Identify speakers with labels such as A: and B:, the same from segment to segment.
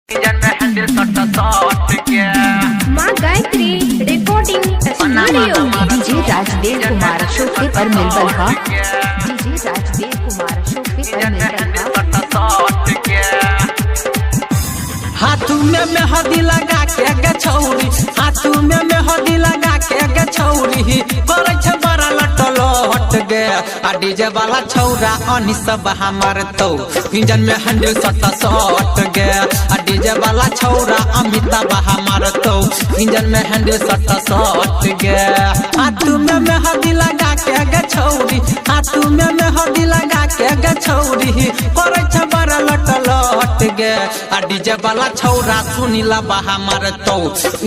A: माँ Gayatri recording studio.
B: DJ Rajdev Kumar शोके पर मिलबल हा। डीजे राजदेव कुमार शोके पर मिलबल हा।
C: हाथू में मेहंदी लगा के गे छौरी, हाथू में मेहंदी लगा के गे छौरी, करे छ बड़ा लटल हट गे। आ डीजे वाला छौरा अनी सब हमार तो इंजन में हैंडल सटा सट गे। आ डीजे वाला छौरा अमिताभ हमार तो इंजन में हैंडल सटा सट गे। हाथू में मेहंदी लगा के गे छौरी, हाथू में मेहंदी लगा के गे छौरी, करे छ बड़ा लटल हट गे। आ डीजे वाला छौरा सुनीला हमार तो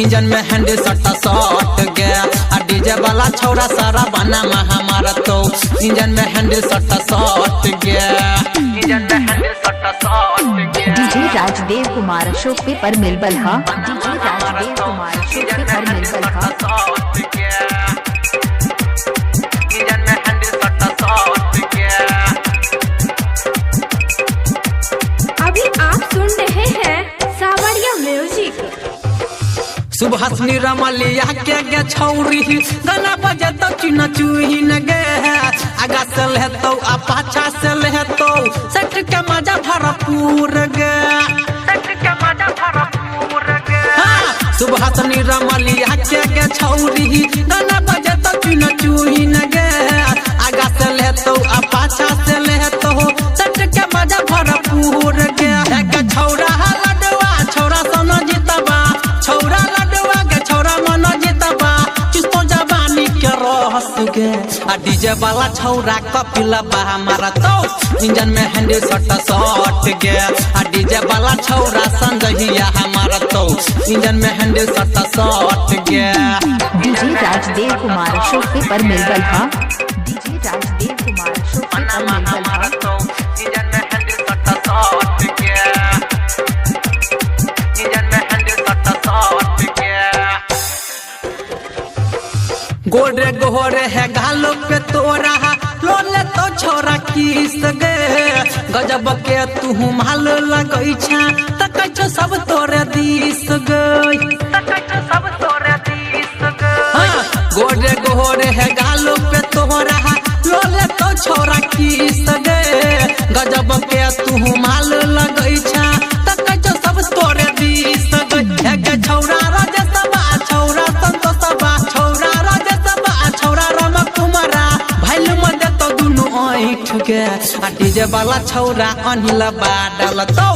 C: इंजन में हैंडल सटा सट गे। आ डीजे वाला छौरा सारा बना हमार तो इंजन में हैंडल सटा सट गे। इंजन में हैंडल सटा सट गे।
B: डीजे राजदेव कुमार शोके पर मिलबल हा। डीजे राजदेव कुमार शोके पर मिलबल हा।
C: इंजन में हैंडल सटा सट गे।
A: अभी आप सुन रहे हैं सावरिया म्यूजिक।
C: सुभाषनी रमलिया के गे छौरी, गाना बजे तो चुना चुही न गे। आगा से लेतो आ पाछा से लेतो, सट के मजा भरपूर गे, सट के मजा भरपूर गे। सुभाषनी रमलिया के गे छौरी, गाना बजे तो चुना चुही न गे। आगा से लेतो आ पाछा से लेतो, सट के मजा भरपूर गे। एक छौरा लडवा छौरा सोना जितबा, छौरा लडवा के छौरा मन जितबा, चुस्तो जवानी के रहस गे। आ डीजे वाला छौरा कपिला हमारा तो इंजन में हैंडल सटा सट गे। आ डीजे वाला छौरा संजहिया हमारा तो इंजन में हैंडल सटा सट गे।
B: डीजे राजदेव कुमार शोके पर मिलबल हा। डीजे राजदेव कुमार शोके पर मिलबल हा।
C: तो इंजन में हैंडल सटा सट गे। इंजन में हैंडल सटा सट गे। गोरे गोरे है गालो पे तोरा, लोले तो छोरा किस गे। गजब के तू माल लगई छा, त कछ सब तोरे दिस गई, त कछ सब तोरे दिस गई। गोरे गोरे है गालो पे तोरा, लोले तो छोरा किस गे। गजब के तू माल लगई छा, त कछ सब तोरे दिस गई। एक छौरा राजसभा छौरा संतोषबा, छौरा राजसभा छौरा राम कुमारा, भैल मदे तो दुनु ऐठ गे। आ डीजे वाला छौरा अनिल बाडल तो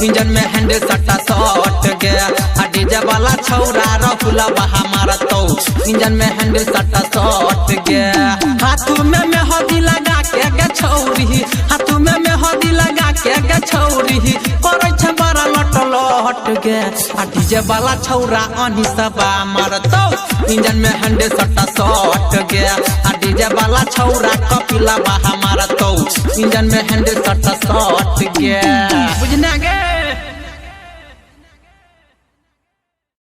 C: इंजन में हैंडल सटा सट गे। आ डीजे वाला छौरा राहुल हमारा तो इंजन में हैंडल सटा सट गे। हाथू में मेहंदी लगा के गे छौरी, हाथू में मेहंदी लगा के गे छौरी, करे छ बड़ा लटल हट गे। आ डीजे वाला छौरा अनिसबा मार तो इंजन में हैंडल सटा सट गे। आ डीजे वाला छौरा कपिला हमारा तो इंजन में हैंडल सटा सट गे। बुझना गे।